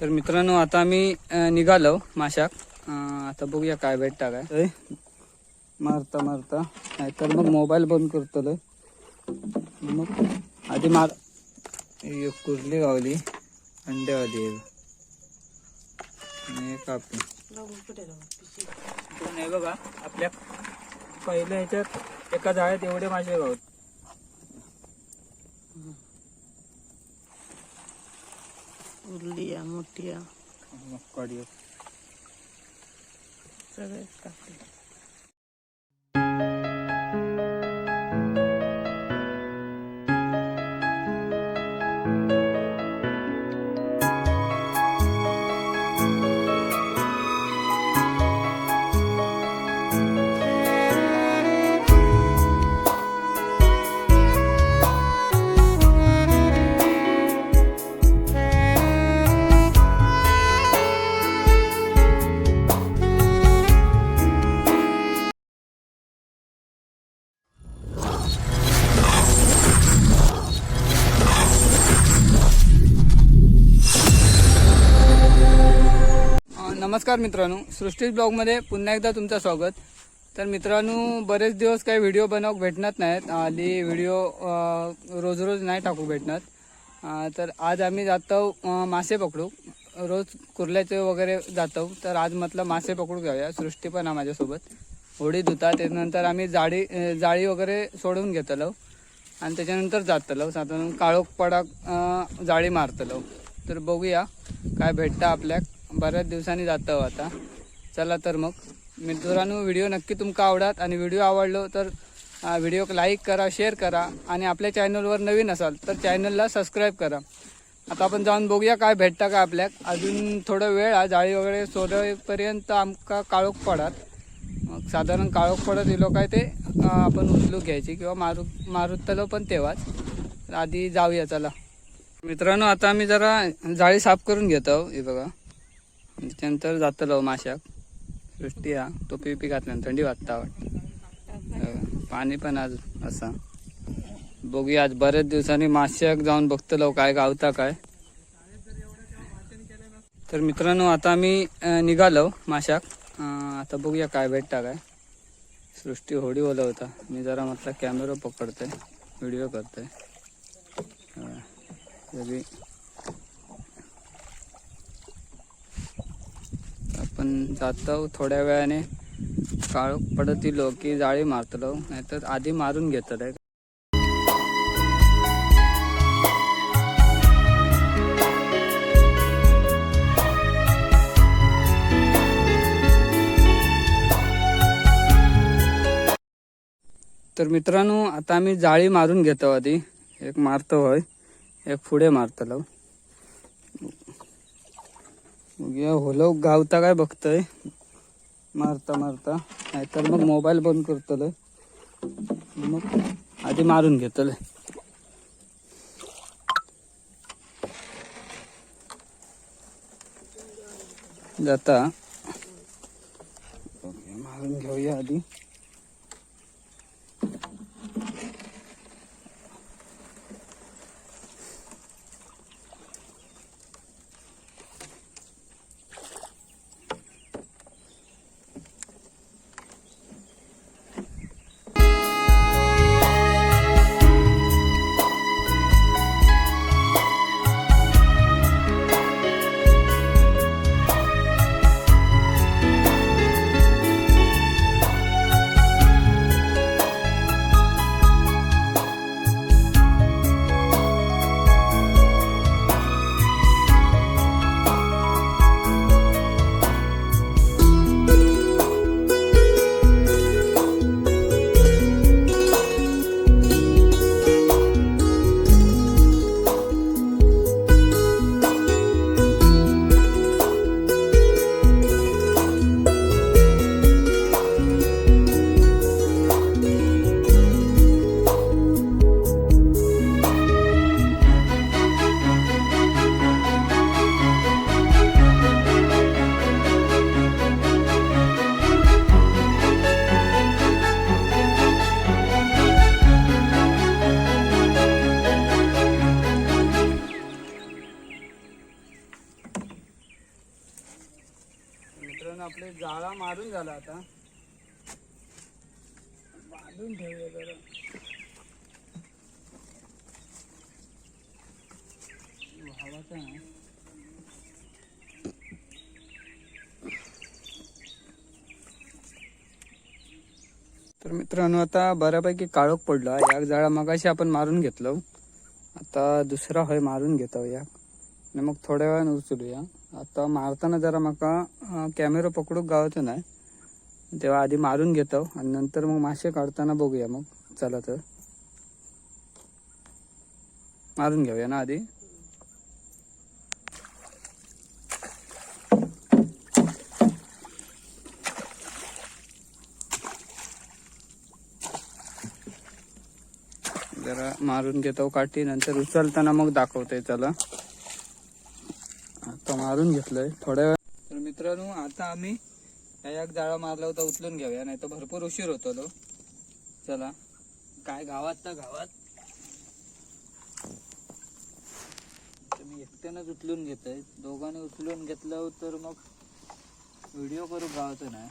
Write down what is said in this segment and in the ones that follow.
तर मित्रांनो आता आम्ही निघालो माशाक। आता बघूया काय भेटता काय। मारता मारता नाहीतर मग मोबाईल बंद करतलो। मग आधी मार एक कुर्ली गावली अंड्यावाली कापी नाही बघा। आपल्या पहिल्या ह्याच्यात एका जाळ्यात एवढे मासे गावत। उरलिया मोठिया मक्काडी सगळेच कापले। नमस्कार मित्रांनो, सृष्टी ब्लॉगमध्ये पुन्हा एकदा तुमचं स्वागत। तर मित्रांनो, बरेच दिवस काही व्हिडिओ बनवूक भेटणार नाहीत। आली व्हिडिओ रोज रोज नाही टाकू भेटणार। तर आज आम्ही जातो मासे पकडू। रोज कुर्ल्याचे वगैरे जातो, तर आज म्हटलं मासे पकडू घेऊया। सृष्टी पण आहे माझ्यासोबत। होडी धुता त्यानंतर आम्ही जाळी वगैरे सोडून घेतलो आणि त्याच्यानंतर जातलो। साधारण काळोख पडाक जाळी मारतलो। तर बघूया काय भेटतं आपल्याक। बऱ्याच दिवसांनी जातो आता। चला तर मग मित्रांनो, व्हिडिओ नक्की तुमका आवडत आणि व्हिडिओ आवडलो तर व्हिडिओ लाईक करा, शेअर करा आणि आपल्या चॅनलवर नवीन असाल तर चॅनलला सबस्क्राईब करा। आता आपण जाऊन बघूया काय भेटतं का आपल्याक। अजून थोडा वेळ आहे, जाळी वगैरे सोडेपर्यंत आमका काळोख पडत। मग साधारण काळोख पडत येलो काय ते आपण उचलू घ्यायची किंवा मारुतलो पण तेव्हाच। आधी जाऊया चला मित्रांनो। आता आम्ही जरा जाळी साफ करून घेतो। हे बघा, त्याच्यानंतर जातलो माशाक। सृष्टी हा टोपी बिपी घातल्यान थंडी वाजता वाटत। पाणी पण आज असा। बघूया आज बरेच दिवसांनी माशाक जाऊन बघतलो काय गावता काय। तर मित्रांनो आता आम्ही निघालो माशाक। आता बघूया काय भेटता काय। सृष्टी होडी बोलवता, मी जरा म्हटलं कॅमेरा पकडतोय, व्हिडिओ करतोय। आपण जातो थोड्या वेळाने। काळोख पडत इलो की जाळी मारतलो, नाहीतर आधी मारून घेतलं। तर मित्रांनो आता आम्ही जाळी मारून घेतो। आधी एक मारतो होय, एक पुढे मारतलो। बघूया होलो गावता काय बघतोय मारता मारता, नाहीतर मग मोबाईल बंद करतलो। मग आधी मारून घेतलं। जाता मारून घेऊया आधी। मित्रांनो आपले जाळा मारून झाला आता, बांधून ठेवूया जरा. हवाचा आहे. तर मित्रांनो आता बऱ्यापैकी काळोख पडला. एक जाळा मगाशी आपण मारून घेतलो, आता दुसरा होय मारून घेतो या आणि मग थोड्या वेळाने उचलूया. आता मारताना जरा माका कॅमेरा पकडूक गावतो नाही, तेव्हा आधी मारून घेतो आणि नंतर मग मासे काढताना बघूया. मग चला तर मारून घेऊया ना आधी. जरा मारून घेतो काठी, नंतर उचलताना मग दाखवतोय. चला आता मारून घेतलंय थोड्या वेळ. तर मित्रांनो आता आम्ही एक जाळा मारला होता, उचलून घेऊया नाही तर भरपूर उशीर होतो. चला काय गावात ना गावात मी एकट्यानंच उचलून घेतोय. दोघांनी उचलून घेतलं तर मग व्हिडिओ करू गावाचं नाही.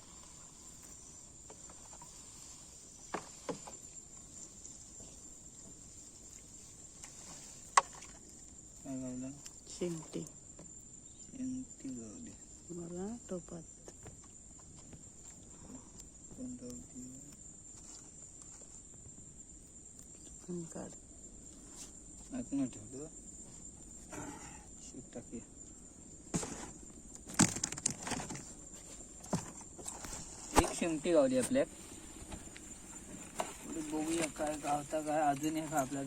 काय गावलं? शेंगटी शेंगटी गावली मला टोपात. काढ आतून ठेवलं. शीट टाकी. एक शेंगटी गावली आपल्या. बघूया काय गावता काय अजून एक आपल्याला.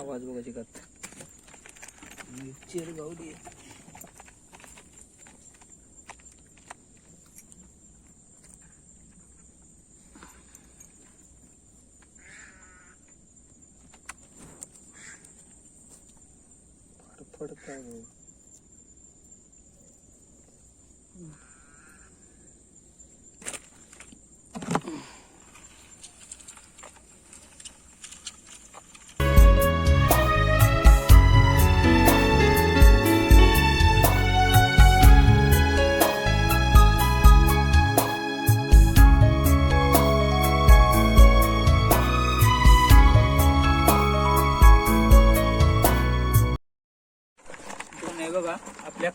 आवाज बघा शिकत चिर गावली. फडफड काय बघा आपल्या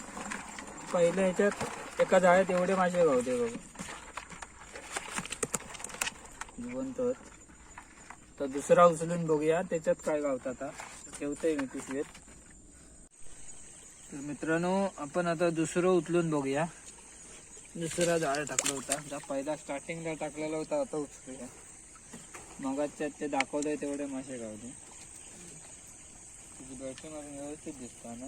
पहिल्या ह्याच्यात एका जाळ्यात एवढे मासे गावते बघा जिवंत. तर दुसरा उचलून बघूया त्याच्यात काय गावतात. आता ठेवतोय मी पिशवीत. तर मित्रांनो आपण आता दुसरं उचलून बघूया. दुसरा जाळ्या टाकला होता, पहिला स्टार्टिंगला टाकलेला होता, आता उचलूया. मगाच्यात ते दाखवलंय तेवढे मासे गावले. तुझी बॅटरी मला व्यवस्थित दिसता ना.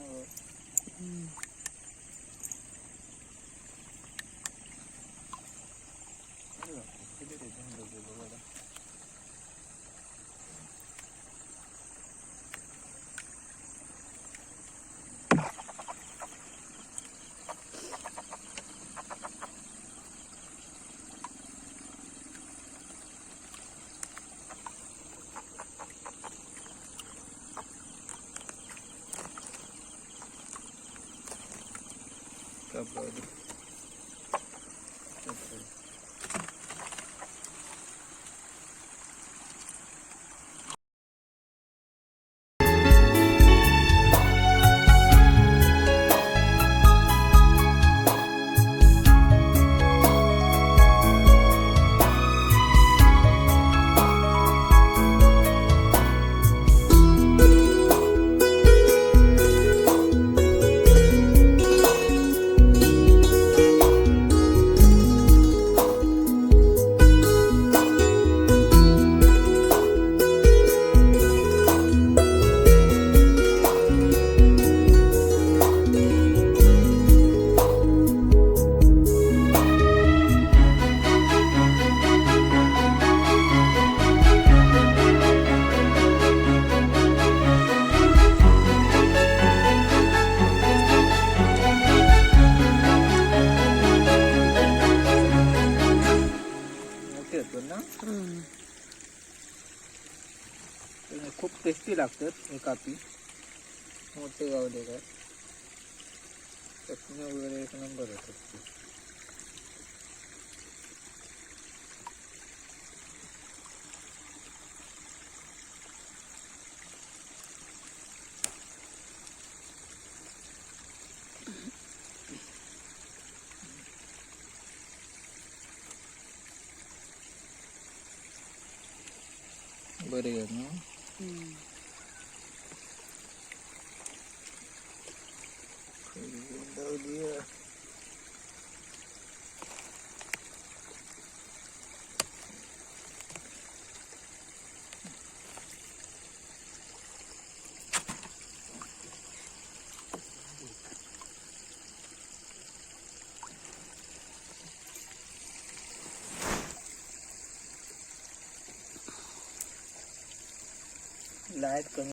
खूप टेस्टी लागतात हे कापी. मोठे गावले काय चटणी वगैरे एक नंबर होतात. बरे आहेत ना. लाईट कमी.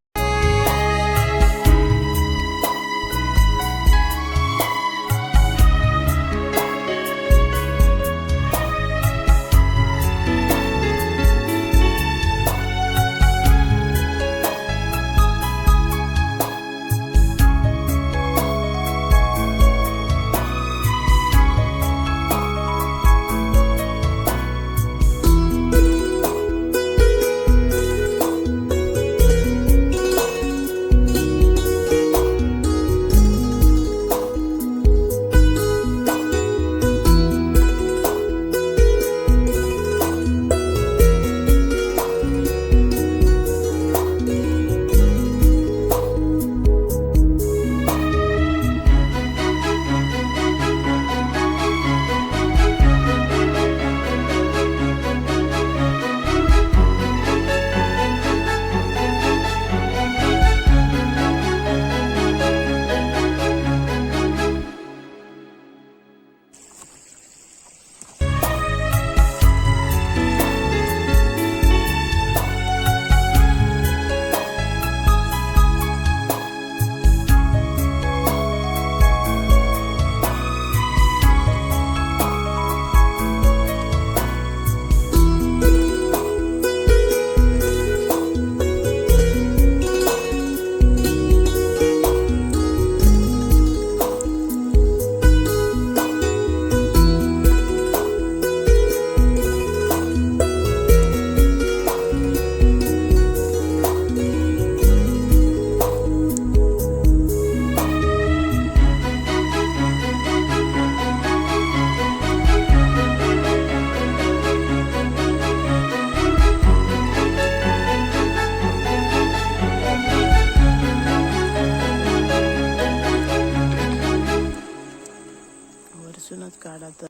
आला तर.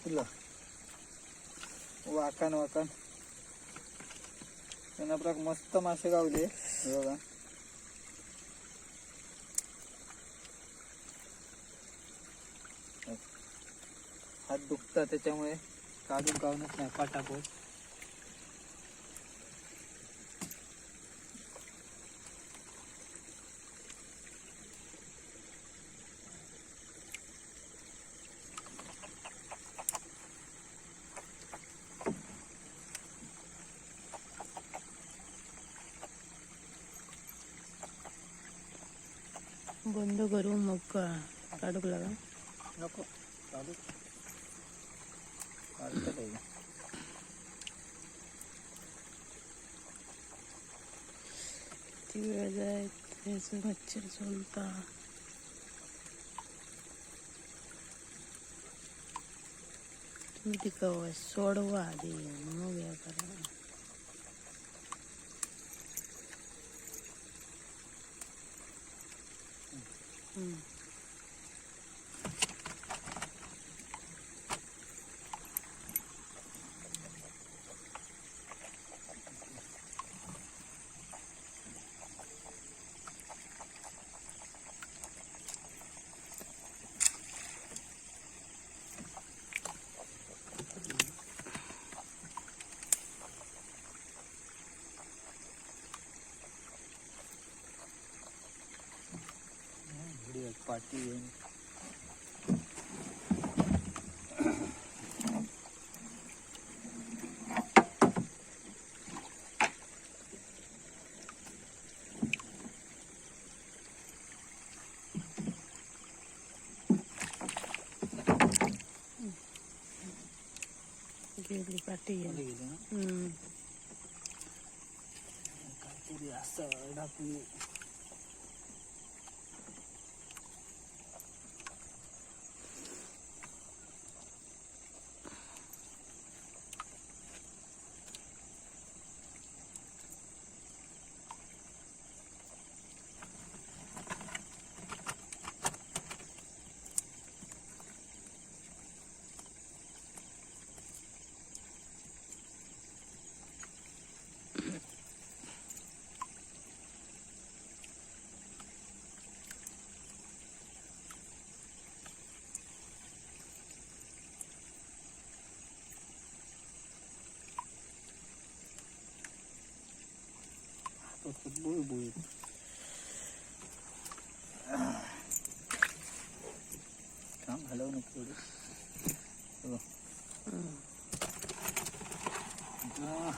फुलं वाकण वाकण त्यांना मस्त मासे गावले बघा. हात दुखतात त्याच्यामुळे काढून गावणच नाही पाटापोट. बंद करू मग काढूक लागा. नको काढू काढता पाहिजे. तिकडे जायचं मच्छर सोलता. तुम्ही तिकडं सोडवा आधी मग या करा. पाटी येईन. गेली पाटी गेली ना काहीतरी असं डाकू. बुळबुळीत. थांब हलव नको थोडी.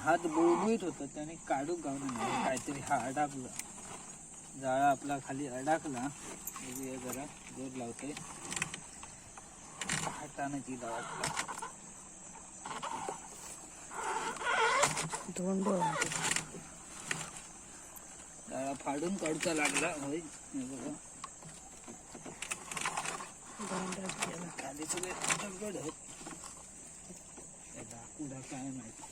हात बुळबुळीत होता त्याने काढून गावलं नाही काहीतरी. हा अडकला जाळा आपला खाली अडकला. बघूया जरा जोर लावतोय हाताने ती अडकला. धोंड जाळा फाडून काढता लागला. होय हे बघा खाली सगळे दगड आहेत. लाकूड काय माहिती.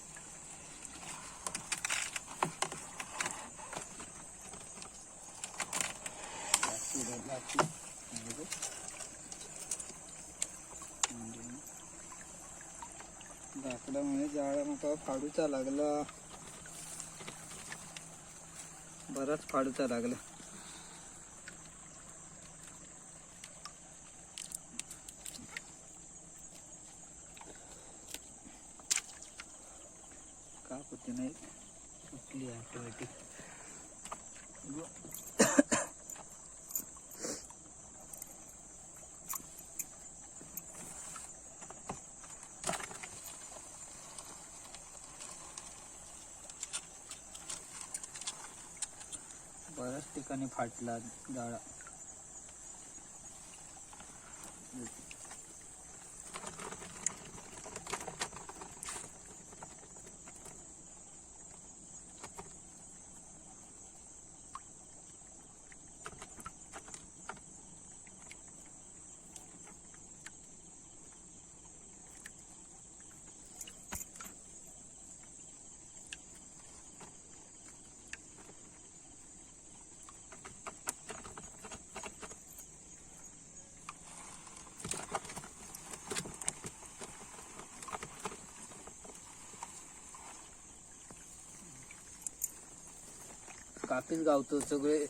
लाकडामुळे जाळा माका फाडूचा लागला. बराच फाडूचा लागला. का होती नाही सुटली ऑटोमॅटिक. बऱ्याच ठिकाणी फाटला जाळा. कापीच गावतो सगळे.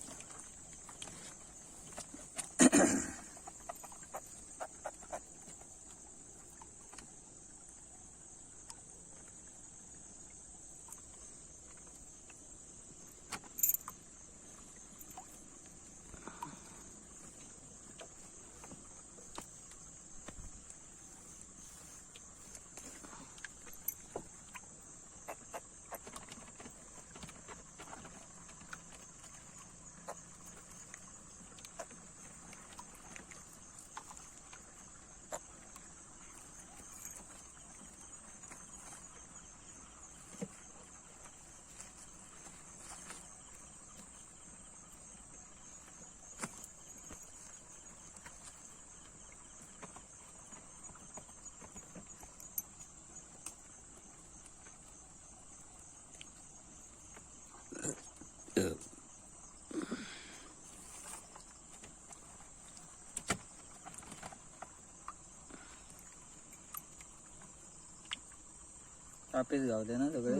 कापीच गावले ना सगळे.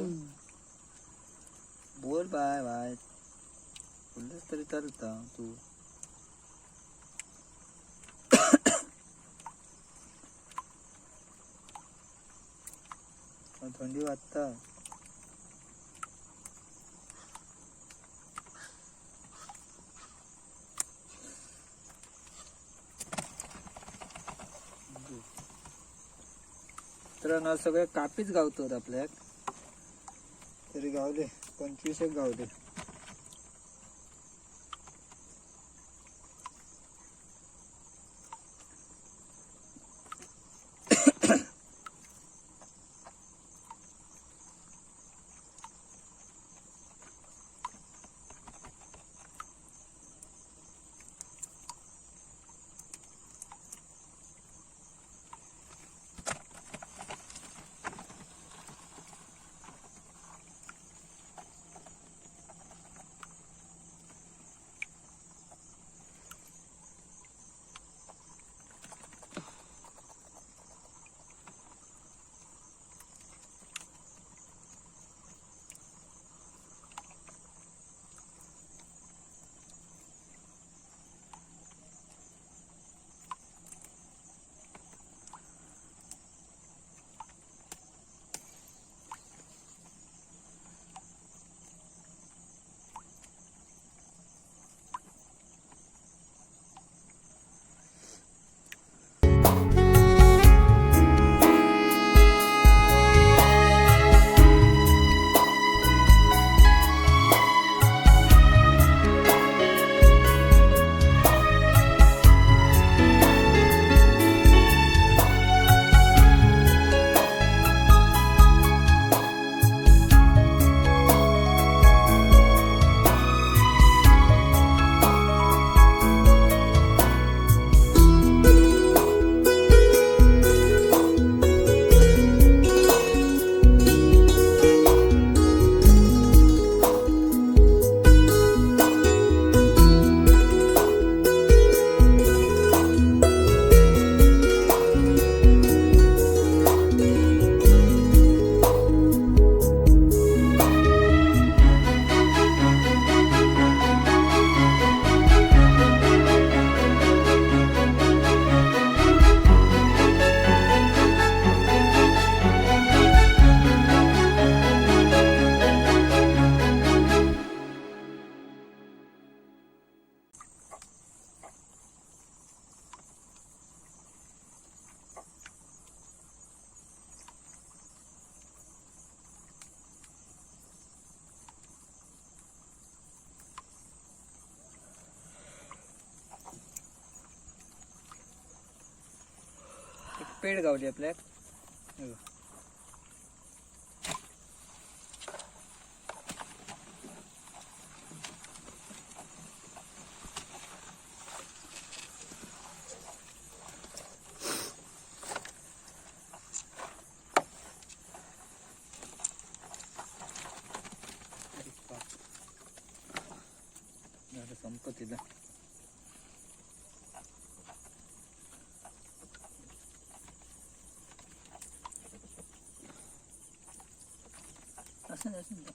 बोल बाय बाय बोललंस तरी चालता तू. थंडी वाजता. तर सगळे कापीच गावतात आपल्याक. तरी गावले 25 गावले. पेड गावली आपल्याक. हे बघ. संपत तिला. असं नाही.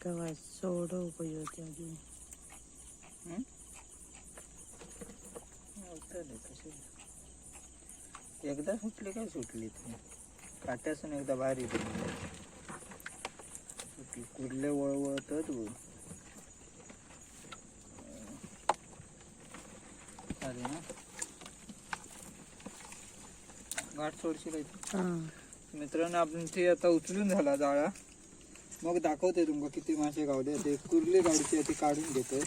काय सोड उपयोग आधी. एकदा सुटली काय सुटली ती काट्यासून एकदा बाहेर येते सुटली. कुर्ले वळवळतात चालेल ना. गाठ सोडशी काय. मित्रांनो आमची आता उचलून झाला जाळा. मग दाखवते तुमका किती मासे गावले ते. कुर्ली गाडीची ती काढून घेतोय.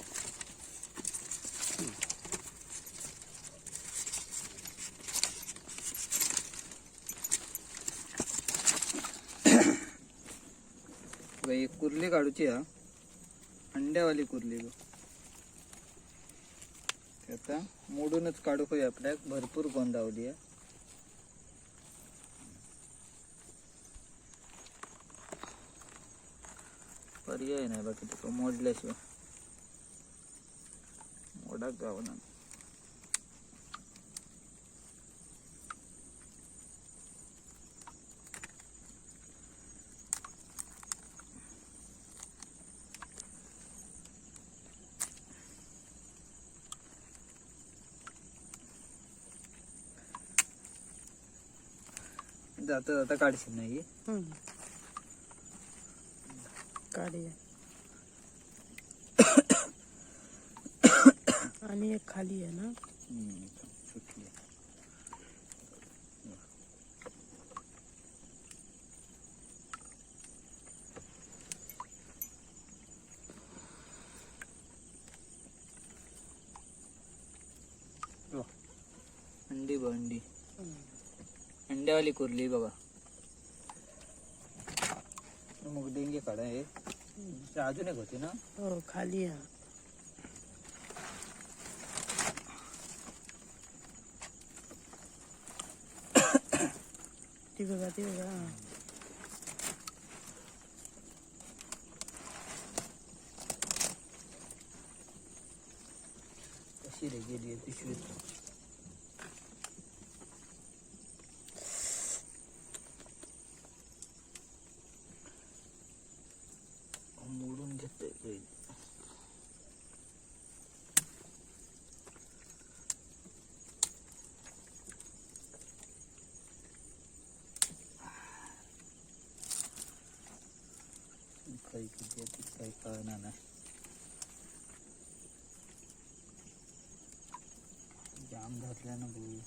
एक कुर्ली काढूची हा अंड्यावाली कुर्ली बघ. आता मोडूनच काढू पाहिजे आपल्याक. भरपूर गोंदावली आहे. पर्याय नाही बाकी तिथं मोडल्याशिवाय. मोडाक गावना. जाता जाता काढशील नाही. काढूया. आणि एक खाली आहे ना. सुटली. अंडी बघ अंडी. अंड्यावाली कुर्ली बघा. मग डेंगे काढा. हे अजून एक होती ना. हो खाली आहे. ती बघा ती बघा. कशी रे गेली पिशवीत. मोडून घेतोय काही किती काही कळणार नाही. जाम धरल्या ना भाऊ.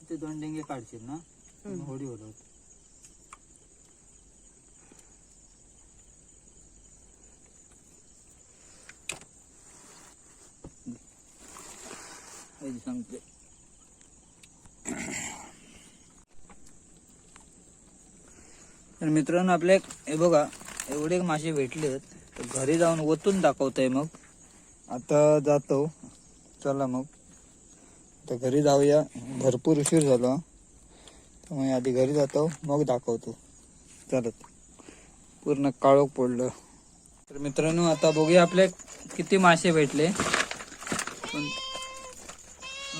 ते 2 डेंगे काढशील ना. होडी होत. सांगते तर मित्रांनो आपले हे बघा एवढे मासे भेटलेत, तर घरी जाऊन ओतून दाखवतोय. मग आता जातो, चला मग आता घरी जाऊया. भरपूर उशीर झाला, त्यामुळे आधी घरी जातो मग दाखवतो. चालत पूर्ण काळोख पडलं. तर मित्रांनो आता बघूया आपले किती मासे भेटले. पण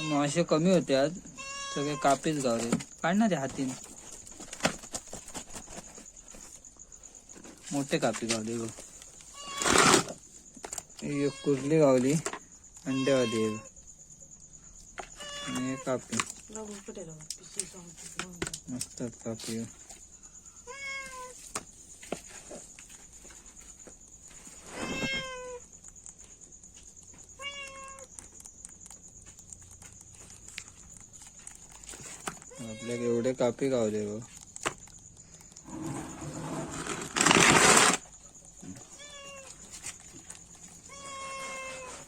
मासे कमी होते आज, सगळे कापीच गावले. काढ ना ते हातीन, मोठे कापी गावले बघ. एक कुर्ली गावली अंड्यावाली आहे आणि एक कापी मस्त कापी. आपल्याला एवढे कापी गावले बघ.